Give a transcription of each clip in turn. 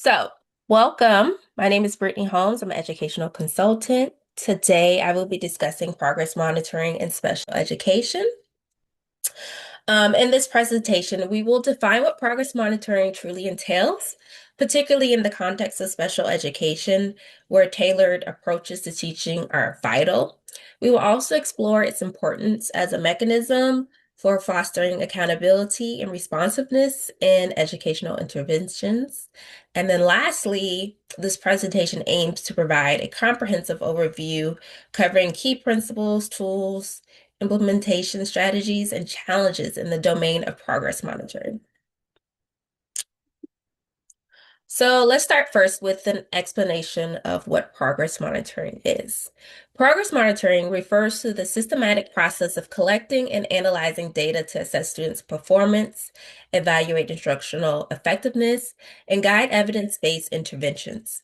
So, welcome. My name is Brittany Holmes. I'm an educational consultant. Today, I will be discussing progress monitoring in special education. In this presentation, we will define what progress monitoring truly entails, particularly in the context of special education, where tailored approaches to teaching are vital. We will also explore its importance as a mechanism for fostering accountability and responsiveness in educational interventions. And then lastly, this presentation aims to provide a comprehensive overview covering key principles, tools, implementation strategies, and challenges in the domain of progress monitoring. So let's start first with an explanation of what progress monitoring is. Progress monitoring refers to the systematic process of collecting and analyzing data to assess students' performance, evaluate instructional effectiveness, and guide evidence-based interventions.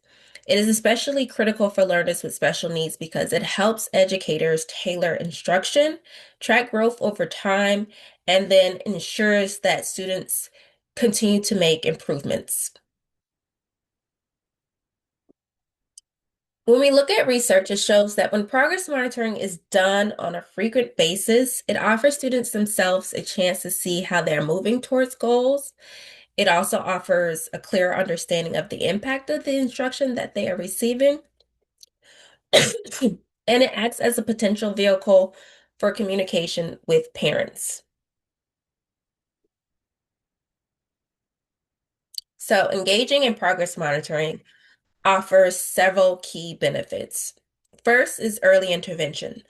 It is especially critical for learners with special needs because it helps educators tailor instruction, track growth over time, and then ensures that students continue to make improvements. When we look at research, it shows that when progress monitoring is done on a frequent basis, it offers students themselves a chance to see how they're moving towards goals. It also offers a clear understanding of the impact of the instruction that they are receiving. And it acts as a potential vehicle for communication with parents. So, engaging in progress monitoring offers several key benefits. First is early intervention.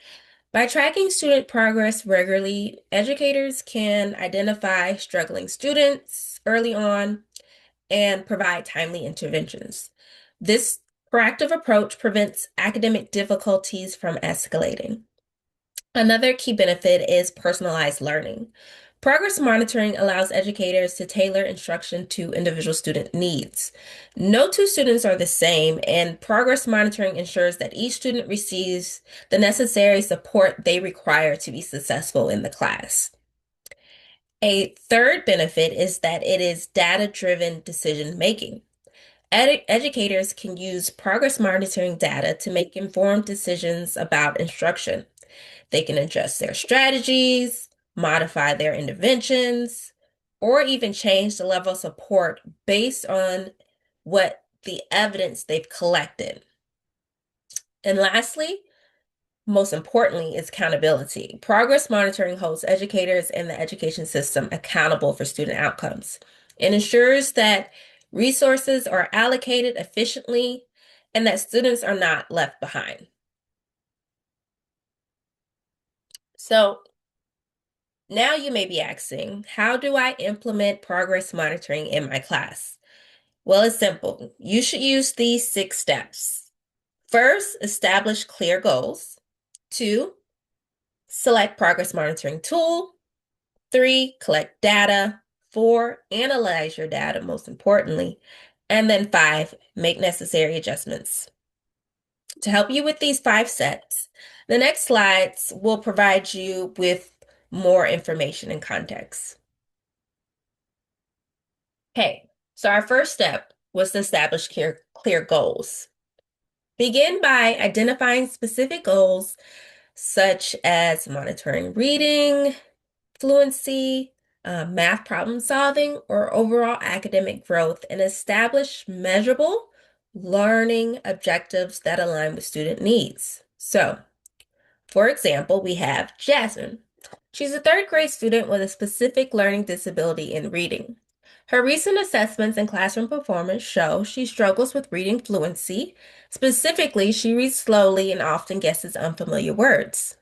By tracking student progress regularly, educators can identify struggling students early on and provide timely interventions. This proactive approach prevents academic difficulties from escalating. Another key benefit is personalized learning. Progress monitoring allows educators to tailor instruction to individual student needs. No two students are the same, and progress monitoring ensures that each student receives the necessary support they require to be successful in the class. A third benefit is that it is data-driven decision making. Educators can use progress monitoring data to make informed decisions about instruction. They can adjust their strategies, modify their interventions, or even change the level of support based on what the evidence they've collected. And lastly, most importantly, is accountability. Progress monitoring holds educators and the education system accountable for student outcomes. It ensures that resources are allocated efficiently and that students are not left behind. So, now you may be asking, how do I implement progress monitoring in my class? Well, it's simple. You should use these 6 steps. First, establish clear goals. 2, select progress monitoring tool. 3, collect data. 4, analyze your data, most importantly. And then 5, make necessary adjustments. To help you with these 5 steps, the next slides will provide you with more information and context. Okay, so our first step was to establish clear goals. Begin by identifying specific goals such as monitoring reading, fluency, math problem solving, or overall academic growth, and establish measurable learning objectives that align with student needs. So, for example, we have Jasmine. She's a third grade student with a specific learning disability in reading. Her recent assessments and classroom performance show she struggles with reading fluency. Specifically, she reads slowly and often guesses unfamiliar words.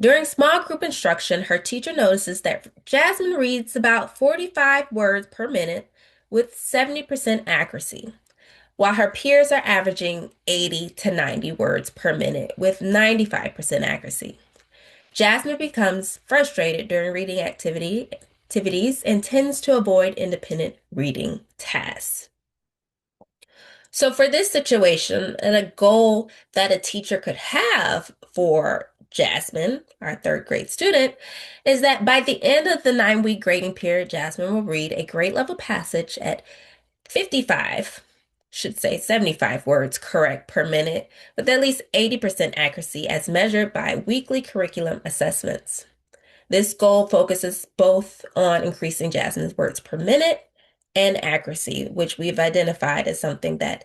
During small group instruction, her teacher notices that Jasmine reads about 45 words per minute with 70% accuracy, while her peers are averaging 80 to 90 words per minute with 95% accuracy. Jasmine becomes frustrated during reading activities and tends to avoid independent reading tasks. So for this situation, and a goal that a teacher could have for Jasmine, our third grade student, is that by the end of the 9-week grading period, Jasmine will read a grade level passage at 55 should say 75 words correct per minute, with at least 80% accuracy as measured by weekly curriculum assessments. This goal focuses both on increasing Jasmine's words per minute and accuracy, which we've identified as something that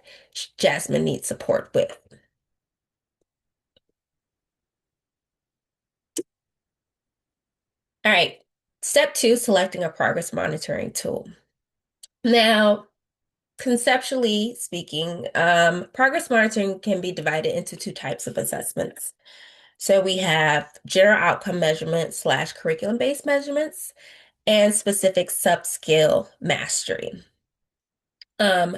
Jasmine needs support with. All right, step two, selecting a progress monitoring tool. Now, conceptually speaking, progress monitoring can be divided into two types of assessments. So we have general outcome measurements slash curriculum-based measurements and specific subskill mastery. Um,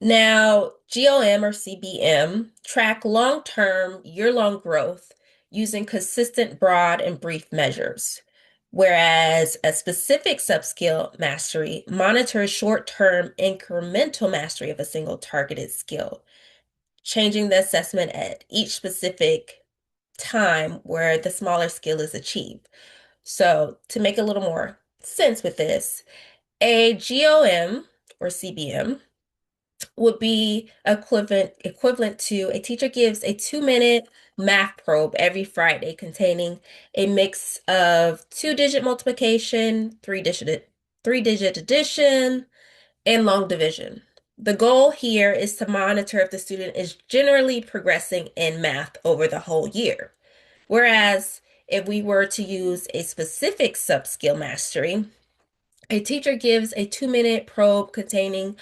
Now, GOM or CBM track long-term, year-long growth using consistent, broad, and brief measures, whereas a specific subskill mastery monitors short-term incremental mastery of a single targeted skill, changing the assessment at each specific time where the smaller skill is achieved. So, to make a little more sense with this, a GOM or CBM would be equivalent to a teacher gives a 2-minute math probe every Friday containing a mix of two-digit multiplication, three-digit addition, and long division. The goal here is to monitor if the student is generally progressing in math over the whole year. Whereas if we were to use a specific subskill mastery, a teacher gives a 2-minute probe containing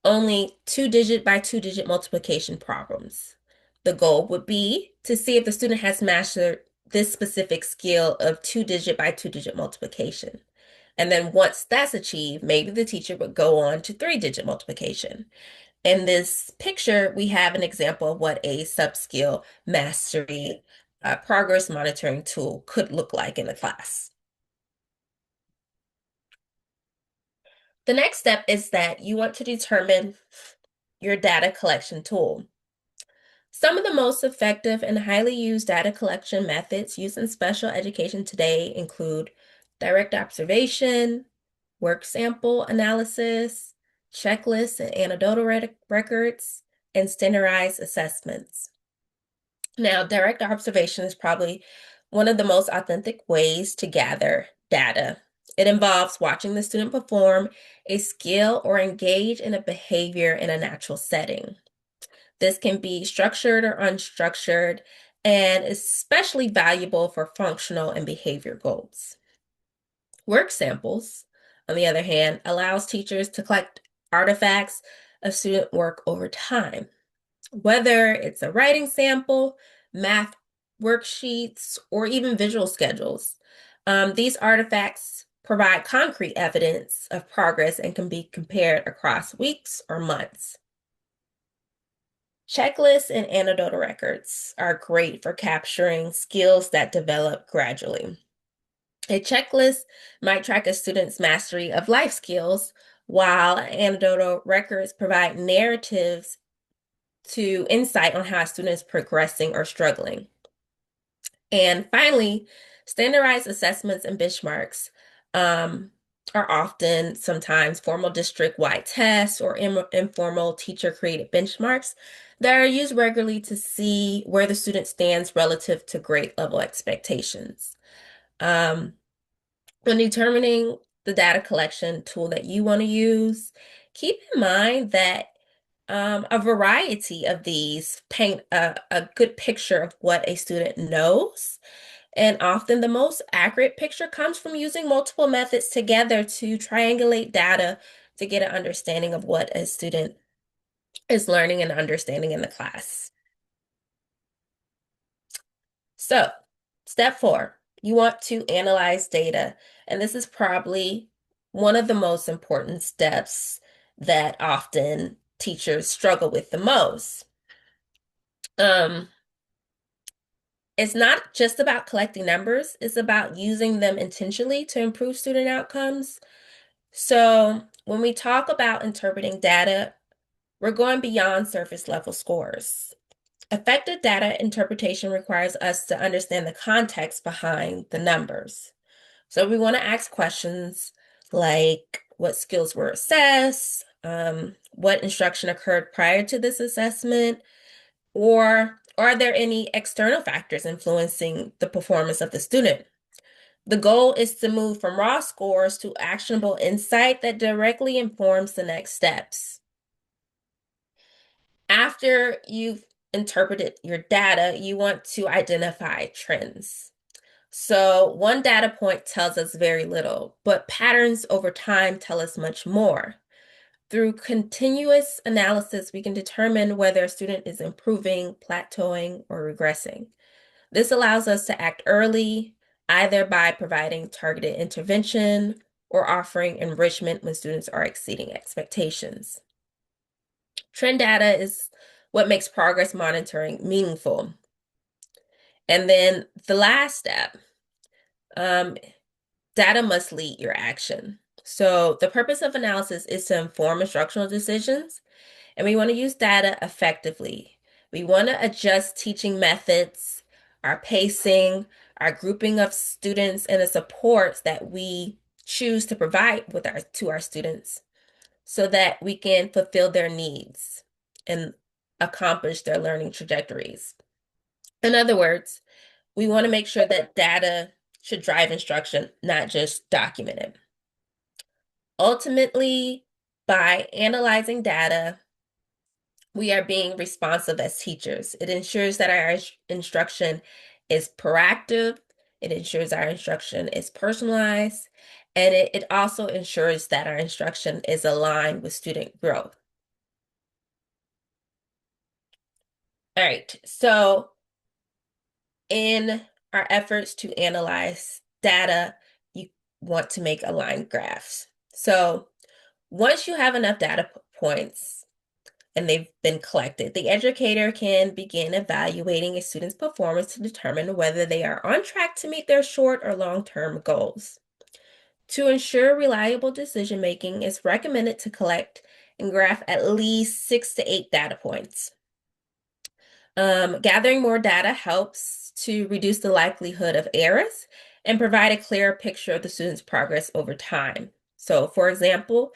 only two-digit by two-digit multiplication problems. The goal would be to see if the student has mastered this specific skill of two-digit by two-digit multiplication. And then once that's achieved, maybe the teacher would go on to three-digit multiplication. In this picture, we have an example of what a subskill mastery progress monitoring tool could look like in a class. The next step is that you want to determine your data collection tool. Some of the most effective and highly used data collection methods used in special education today include direct observation, work sample analysis, checklists and anecdotal records, and standardized assessments. Now, direct observation is probably one of the most authentic ways to gather data. It involves watching the student perform a skill or engage in a behavior in a natural setting. This can be structured or unstructured and especially valuable for functional and behavior goals. Work samples, on the other hand, allows teachers to collect artifacts of student work over time. Whether it's a writing sample, math worksheets, or even visual schedules, these artifacts provide concrete evidence of progress and can be compared across weeks or months. Checklists and anecdotal records are great for capturing skills that develop gradually. A checklist might track a student's mastery of life skills, while anecdotal records provide narratives to insight on how a student is progressing or struggling. And finally, standardized assessments and benchmarks are often sometimes formal district-wide tests or informal teacher-created benchmarks that are used regularly to see where the student stands relative to grade level expectations. When determining the data collection tool that you want to use, keep in mind that a variety of these paint a good picture of what a student knows. And often the most accurate picture comes from using multiple methods together to triangulate data to get an understanding of what a student is learning and understanding in the class. So, step 4, you want to analyze data. And this is probably one of the most important steps that often teachers struggle with the most. Um, it's not just about collecting numbers, it's about using them intentionally to improve student outcomes. So, when we talk about interpreting data, we're going beyond surface level scores. Effective data interpretation requires us to understand the context behind the numbers. So, we want to ask questions like what skills were assessed, what instruction occurred prior to this assessment, or are there any external factors influencing the performance of the student? The goal is to move from raw scores to actionable insight that directly informs the next steps. After you've interpreted your data, you want to identify trends. So one data point tells us very little, but patterns over time tell us much more. Through continuous analysis, we can determine whether a student is improving, plateauing, or regressing. This allows us to act early, either by providing targeted intervention or offering enrichment when students are exceeding expectations. Trend data is what makes progress monitoring meaningful. And then the last step, data must lead your action. So the purpose of analysis is to inform instructional decisions, and we want to use data effectively. We want to adjust teaching methods, our pacing, our grouping of students, and the supports that we choose to provide to our students so that we can fulfill their needs and accomplish their learning trajectories. In other words, we want to make sure that data should drive instruction, not just document it. Ultimately, by analyzing data, we are being responsive as teachers. It ensures that our instruction is proactive, it ensures our instruction is personalized, and it also ensures that our instruction is aligned with student growth. All right, so in our efforts to analyze data, you want to make aligned graphs. So once you have enough data points and they've been collected, the educator can begin evaluating a student's performance to determine whether they are on track to meet their short or long-term goals. To ensure reliable decision-making, it's recommended to collect and graph at least 6 to 8 data points. Gathering more data helps to reduce the likelihood of errors and provide a clearer picture of the student's progress over time. So, for example,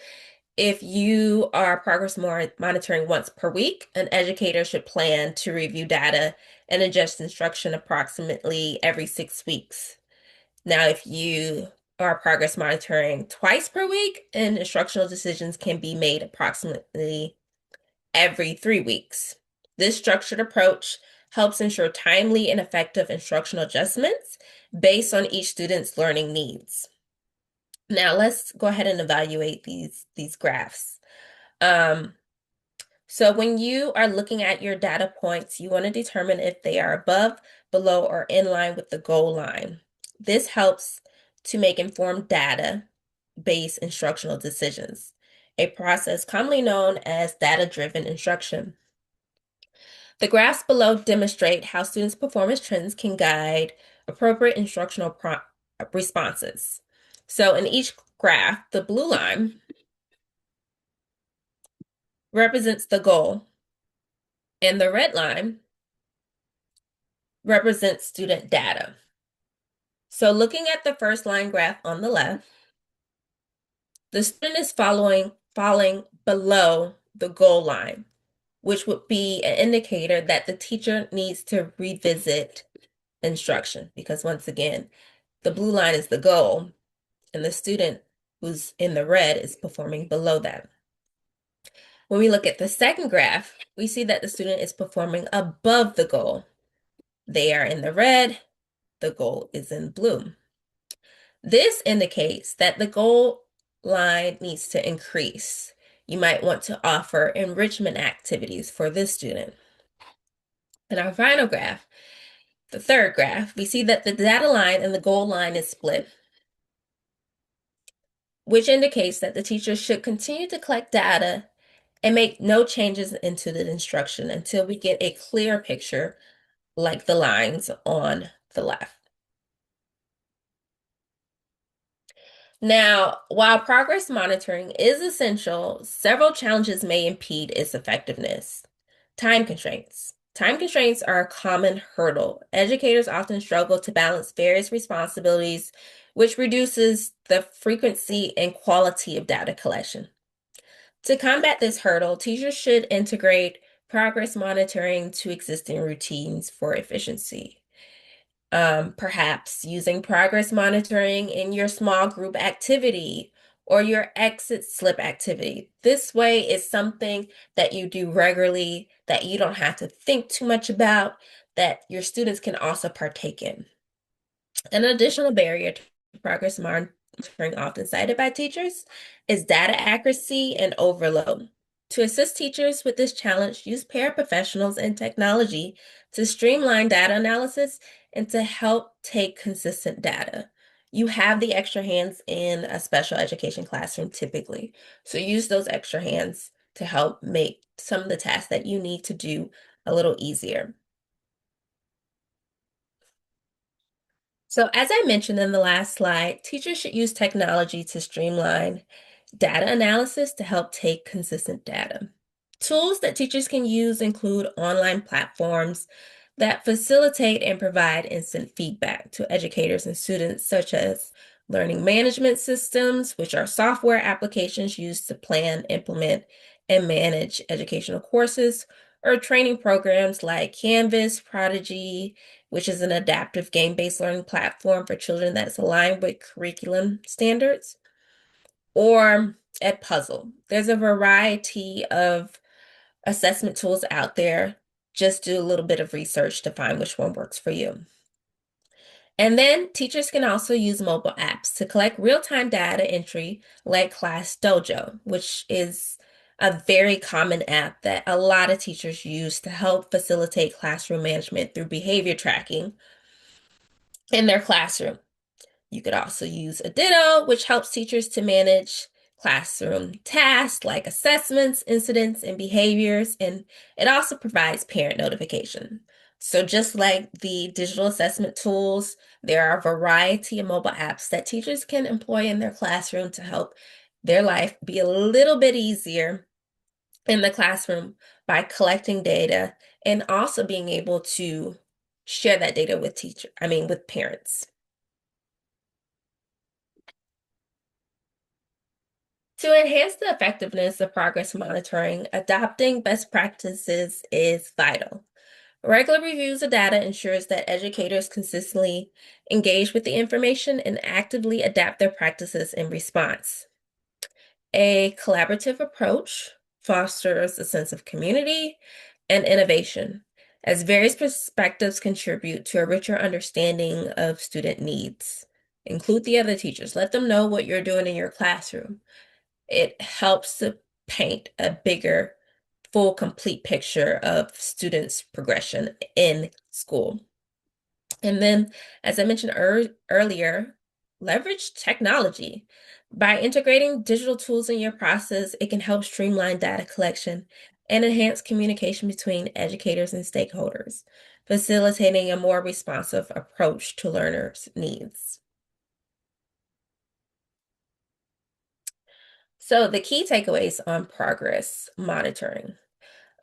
if you are progress monitoring once per week, an educator should plan to review data and adjust instruction approximately every 6 weeks. Now, if you are progress monitoring twice per week, and instructional decisions can be made approximately every 3 weeks. This structured approach helps ensure timely and effective instructional adjustments based on each student's learning needs. Now let's go ahead and evaluate these graphs. So when you are looking at your data points, you want to determine if they are above, below, or in line with the goal line. This helps to make informed data-based instructional decisions, a process commonly known as data-driven instruction. The graphs below demonstrate how students' performance trends can guide appropriate instructional responses. So in each graph, the blue line represents the goal, and the red line represents student data. So looking at the first line graph on the left, the student is falling below the goal line, which would be an indicator that the teacher needs to revisit instruction, because once again, the blue line is the goal, and the student who's in the red is performing below that. When we look at the second graph, we see that the student is performing above the goal. They are in the red, the goal is in blue. This indicates that the goal line needs to increase. You might want to offer enrichment activities for this student. In our final graph, the third graph, we see that the data line and the goal line is split, which indicates that the teacher should continue to collect data and make no changes into the instruction until we get a clear picture like the lines on the left. Now, while progress monitoring is essential, several challenges may impede its effectiveness. Time constraints. Time constraints are a common hurdle. Educators often struggle to balance various responsibilities, which reduces the frequency and quality of data collection. To combat this hurdle, teachers should integrate progress monitoring to existing routines for efficiency. Perhaps using progress monitoring in your small group activity or your exit slip activity. This way is something that you do regularly that you don't have to think too much about, that your students can also partake in. An additional barrier to progress monitoring, often cited by teachers, is data accuracy and overload. To assist teachers with this challenge, use paraprofessionals and technology to streamline data analysis and to help take consistent data. You have the extra hands in a special education classroom typically, so use those extra hands to help make some of the tasks that you need to do a little easier. So as I mentioned in the last slide, teachers should use technology to streamline data analysis to help take consistent data. Tools that teachers can use include online platforms that facilitate and provide instant feedback to educators and students, such as learning management systems, which are software applications used to plan, implement, and manage educational courses, or training programs like Canvas, Prodigy, which is an adaptive game-based learning platform for children that's aligned with curriculum standards, or Edpuzzle. There's a variety of assessment tools out there. Just do a little bit of research to find which one works for you. And then teachers can also use mobile apps to collect real-time data entry like Class Dojo, which is a very common app that a lot of teachers use to help facilitate classroom management through behavior tracking in their classroom. You could also use a Ditto, which helps teachers to manage classroom tasks like assessments, incidents, and behaviors, and it also provides parent notification. So just like the digital assessment tools, there are a variety of mobile apps that teachers can employ in their classroom to help their life be a little bit easier in the classroom by collecting data and also being able to share that data with with parents. To enhance the effectiveness of progress monitoring, adopting best practices is vital. Regular reviews of data ensures that educators consistently engage with the information and actively adapt their practices in response. A collaborative approach fosters a sense of community and innovation, as various perspectives contribute to a richer understanding of student needs. Include the other teachers. Let them know what you're doing in your classroom. It helps to paint a bigger, full, complete picture of students' progression in school. And then, as I mentioned earlier, leverage technology. By integrating digital tools in your process, it can help streamline data collection and enhance communication between educators and stakeholders, facilitating a more responsive approach to learners' needs. So the key takeaways on progress monitoring.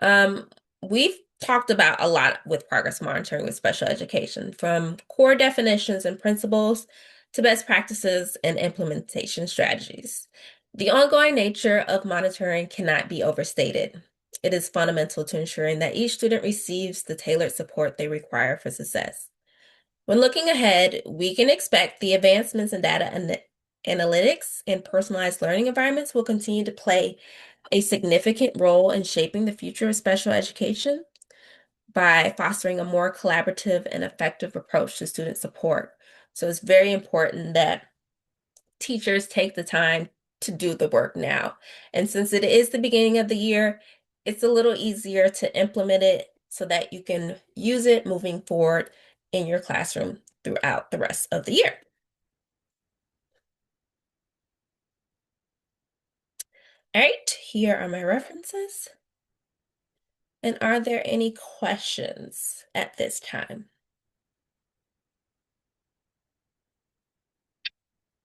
Um, we've talked about a lot with progress monitoring with special education, from core definitions and principles to best practices and implementation strategies. The ongoing nature of monitoring cannot be overstated. It is fundamental to ensuring that each student receives the tailored support they require for success. When looking ahead, we can expect the advancements in data and analytics and personalized learning environments will continue to play a significant role in shaping the future of special education by fostering a more collaborative and effective approach to student support. So it's very important that teachers take the time to do the work now. And since it is the beginning of the year, it's a little easier to implement it so that you can use it moving forward in your classroom throughout the rest of the year. All right, here are my references. And are there any questions at this time?